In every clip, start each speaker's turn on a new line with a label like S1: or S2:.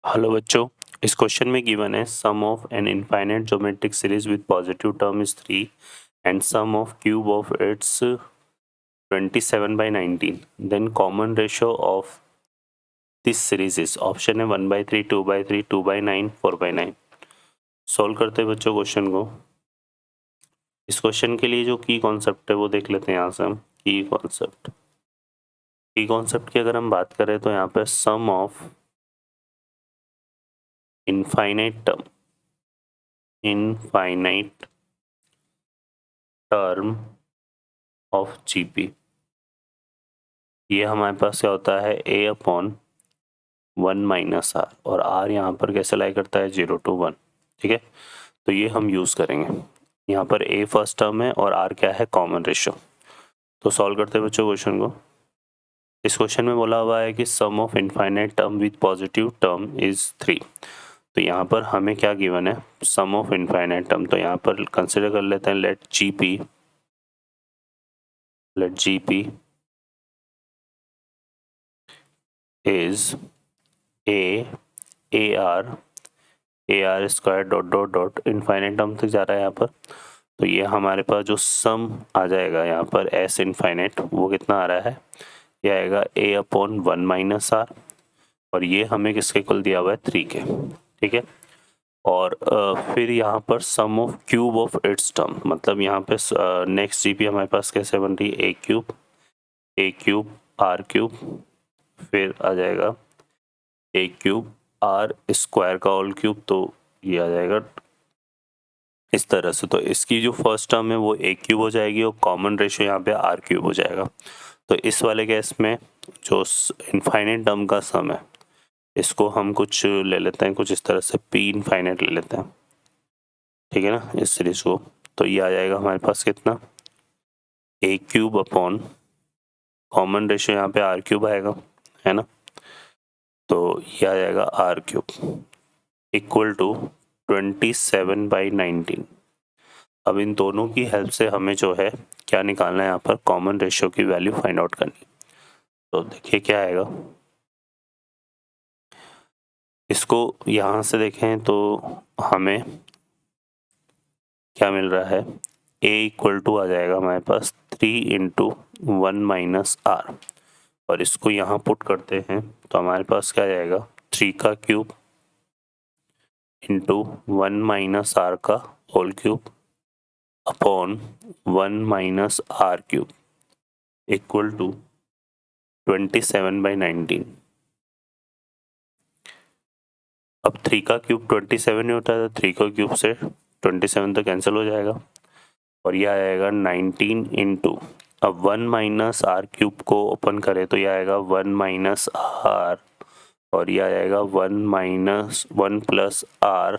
S1: Hello बच्चों, इस question में गिवन है sum of an infinite geometric series with positive term is 3 and sum of cube of its 27/19. Then common ratio of this series is option है 1/3, 2/3, 2/9, 4/9. Solve करते हैं बच्चों question को। इस क्वेश्चन के लिए जो की कॉन्सेप्ट है वो देख लेते हैं यहाँ से हम। की कॉन्सेप्ट की अगर हम बात करें तो यहाँ पे sum of infinite term of GP, ये हमारे पास क्या होता है a/1 - r, और r यहाँ पर कैसे लाई करता है 0 to 1। ठीक है, तो ये हम यूज़ करेंगे। यहाँ पर a फर्स्ट टर्म है और r क्या है, कॉमन रेशियो। तो सॉल्व करते हैं बच्चों क्वेश्चन को। इस क्वेश्चन में बोला हुआ है कि sum of infinite term with positive term is 3। तो यहाँ पर हमें क्या गिवन है, सम ऑफ इनफाइनाइट टर्म। तो यहाँ पर कंसिडर कर लेते हैं let GP is AR square dot dot dot infinite term तक जा रहा है यहाँ पर। तो ये हमारे पास जो सम आ जाएगा यहाँ पर S इनफाइनाइट, वो कितना आ रहा है, ये आएगा a/1 - r, और ये हमें किसके इक्वल दिया हुआ है 3 के। ठीक है, और फिर यहाँ पर sum of cube of its term, मतलब यहाँ पे नेक्स्ट जीपी हमारे पास कैसे बन रही है, a क्यूब r क्यूब, फिर आ जाएगा a क्यूब r स्क्वायर का होल क्यूब, तो ये आ जाएगा इस तरह से। तो इसकी जो फर्स्ट टर्म है वो a क्यूब हो जाएगी और कॉमन रेशियो यहाँ पे r क्यूब हो जाएगा। तो इस वाले केस में जो इनफाइनाइट टर्म का सम है, इसको हम कुछ ले लेते हैं, कुछ इस तरह से p इनफाइनाइट ले लेते हैं। ठीक है ना, इस सीरीज को। तो ये आ जाएगा हमारे पास कितना, a cube upon common ratio यहाँ पे r क्यूब आएगा, है ना। तो ये आ जाएगा r क्यूब इक्वल टू 27/19। अब इन दोनों की हेल्प से हमें जो है क्या निकालना है, यहाँ पर कॉमन रेशियो की वैल्यू फाइंड आउट करनी। तो देखिए क्या आएगा, इसको यहाँ से देखें तो हमें क्या मिल रहा है, a इक्वल टू आ जाएगा हमारे पास 3 × 1 - r, और इसको यहाँ पुट करते हैं तो हमारे पास क्या जाएगा, 3 का क्यूब इंटू 1 - r का whole cube upon 1 - r cube equal to 27/19। अब 3 का क्यूब 27 ही होता है, तो 3 का क्यूब से 27 तो कैंसिल हो जाएगा, और यह आएगा 19 इंटू, अब 1 - r क्यूब को ओपन करें तो यह आएगा 1 - r, और यह आएगा 1 + r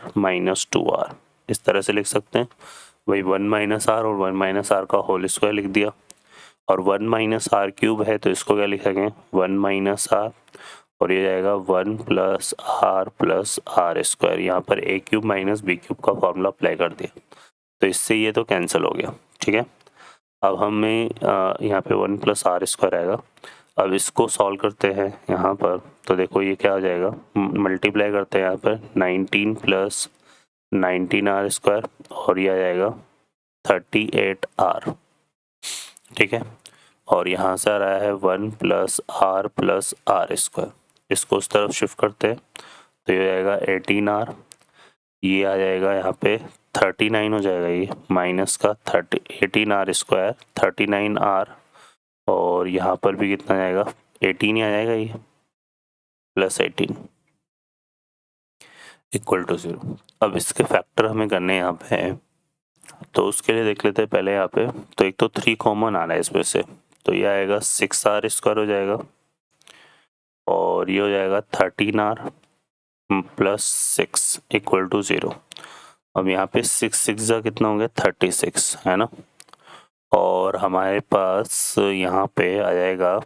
S1: - 2r। इस तरह से लिख सकते हैं, वही 1 - r और 1 - r का होल स्क्वायर लिख दिया, और 1 - r क्यूब है तो इसको क्या लिखेंगे, 1 - r, और ये जाएगा 1 + r स्क्वायर। यहाँ पर a cube minus b cube का फॉर्मूला अप्लाई कर दिया, तो इससे ये तो कैंसिल हो गया। ठीक है, अब हमें यहाँ पे 1 + r स्क्वायर आएगा। अब इसको सॉल्व करते हैं यहाँ पर, तो देखो ये क्या हो जाएगा, मल्टीप्लाई करते हैं यहाँ पर 19 + 19r स्क्वायर, और ये आ जाएगा 38r। ठीक है, और यहाँ से आ रहा है 1 + r स्क्वायर, इसको उस तरफ शिफ्ट करते हैं तो ये आएगा 18r, ये आ जाएगा यहाँ पे 39 हो जाएगा, ये माइनस का 18r स्क्वायर 39r, और यहाँ पर भी कितना जाएगा 18 ही आ जाएगा, ये +18 इक्वल टू 0। अब इसके फैक्टर हमें करने यहाँ पे हैं, तो उसके लिए देख लेते हैं पहले यहाँ पे। तो एक तो 3 कॉमन आ रहा है इसमें से, तो ये आएगा 6r स्क्वायर हो जाएगा, और ये हो जाएगा 13r + 6 इक्वल टू 0। अब यहाँ पे 6 6 कितना हो गया 36, है ना, और हमारे पास यहाँ पे आ जाएगा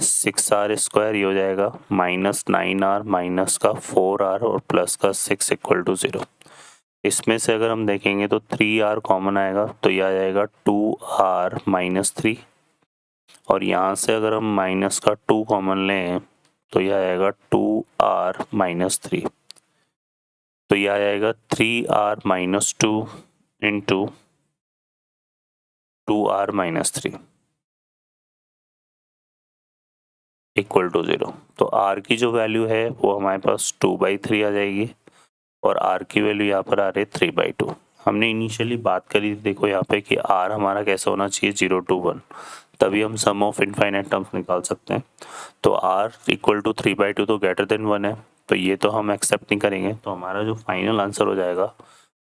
S1: 6r स्क्वायर, ये हो जाएगा -9r माइनस का 4r और प्लस का 6 इक्वल टू 0। इसमें से अगर हम देखेंगे तो 3r कॉमन आएगा, तो यह आ जाएगा 2r - 3, और यहाँ से अगर हम माइनस का 2 कॉमन लें तो यह आएगा 2r माइनस 3, तो यह आएगा 3r minus 2 into 2r minus 3 equal to 0। तो r की जो वैल्यू है वो हमारे पास 2/3 आ जाएगी और r की वैल्यू यहाँ पर आ रही है 3/2। हमने इनिशियली बात करी थी देखो यहाँ पे कि r हमारा कैसा होना चाहिए 0 to 1, तभी हम सम ऑफ इनफाइनाइट टर्म्स निकाल सकते हैं। तो r इक्वल टू 3/2 तो ग्रेटर देन 1 है, तो ये तो हम एक्सेप्ट नहीं करेंगे। तो हमारा जो फाइनल आंसर हो जाएगा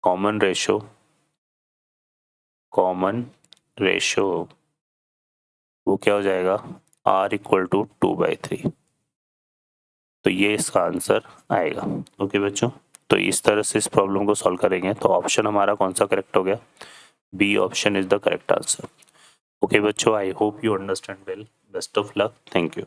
S1: कॉमन रेशो वो क्या हो जाएगा r इक्वल टू 2/3। तो ये इसका आंसर आएगा। ओके बच्चों, तो इस तरह से इस प्रॉब्लम को सॉल्व करेंगे। तो ऑप्शन हमारा कौन सा करेक्ट हो गया, B option is the correct answer. Okay बच्चों, I hope you understand well. Best of luck, thank you.